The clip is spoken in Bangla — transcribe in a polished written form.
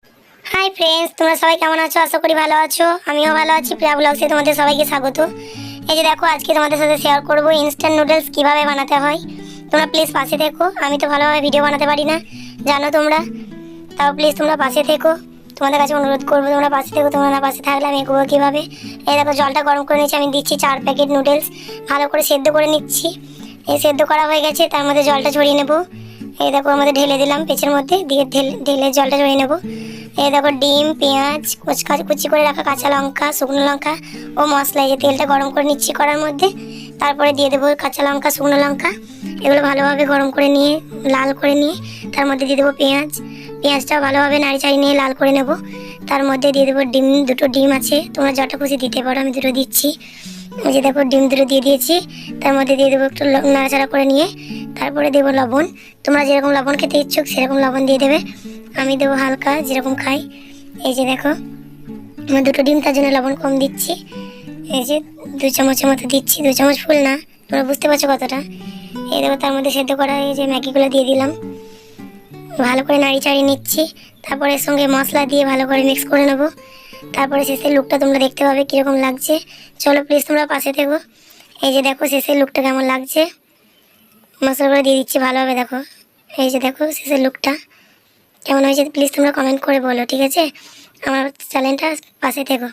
হাই ফ্রেন্ডস, তোমরা সবাই কেমন আছো? আশা করি ভালো আছো। আমিও ভালো আছি। প্রিয়া ব্লগসে তোমাদের সবাইকে স্বাগত। এই যে দেখো, আজকে তোমাদের সাথে শেয়ার করব ইনস্ট্যান্ট নুডলস কিভাবে বানাতে হয়। তোমরা প্লিজ পাশে থেকো। আমি তো ভালোভাবে ভিডিও বানাতে পারি না, জানো তোমরা। তাও প্লিজ তোমরা পাশে থেকো। তোমাদের কাছে অনুরোধ করবো তোমরা পাশে থেকো। তোমরা না পাশে থাকলে আমি এগোবো কীভাবে? এই দেখো, জলটা গরম করে নিচ্ছি। আমি দিচ্ছি 4 প্যাকেট নুডলস। ভালো করে সেদ্ধ করে নিচ্ছি। এই সেদ্ধ করা হয়ে গেছে, তার মধ্যে জলটা ঝরিয়ে নেবো। এই দেখো, আমাদের ঢেলে দিলাম পেছনের মধ্যে দিয়ে ঢেলে জলটা ঝরিয়ে নেবো। এই দেখো, ডিম, পেঁয়াজ, কুচি করে রাখা কাঁচা লঙ্কা, শুকনো লঙ্কা ও মশলা। এই যে তেলটা গরম করে নিচ্ছি কড়ার মধ্যে। তারপরে দিয়ে দেবো কাঁচা লঙ্কা, শুকনো লঙ্কা। এগুলো ভালোভাবে গরম করে নিয়ে, লাল করে নিয়ে তার মধ্যে দিয়ে দেবো পেঁয়াজ। পেঁয়াজটাও ভালোভাবে নাড়ি চাড়ি নিয়ে লাল করে নেব। তার মধ্যে দিয়ে দেবো ডিম। দুটো ডিম আছে, তোমরা যটা খুশি দিতে পারো, আমি দুটো দিচ্ছি। এই যে দেখো, ডিম দুটো দিয়ে দিয়েছি। তার মধ্যে দিয়ে দেবো একটু নাড়াচাড়া করে নিয়ে তারপরে দেবো লবণ। তোমরা যেরকম লবণ খেতে ইচ্ছুক সেরকম লবণ দিয়ে দেবে। আমি দেবো হালকা, যেরকম খাই। এই যে দেখো, আমার দুটো ডিম, তার জন্য লবণ কম দিচ্ছি। এই যে 2 চামচের মতো দিচ্ছি, 2 চামচ ফুল না, তোমরা বুঝতে পারছো কতটা। এই দেখো, তার মধ্যে সেদ্ধ করা এই যে ম্যাগিগুলো দিয়ে দিলাম। ভালো করে নাড়ি চাড়িয়ে নিচ্ছি। তারপরে এর সঙ্গে মশলা দিয়ে ভালো করে মিক্স করে নেবো। তারপরে শেষের লুকটা তোমরা দেখতে পাবে কীরকম লাগছে। চলো প্লিজ তোমরা পাশে থেকো। এই যে দেখো, শেষের লুকটা কেমন লাগছে। মশলাগুলো দিয়ে দিচ্ছি ভালোভাবে। দেখো, এই যে দেখো শেষের লুকটা কেমন হয়েছে, প্লিজ তোমরা কমেন্ট করে বলো, ঠিক আছে? আমার চ্যানেলটা পাশে থেকো।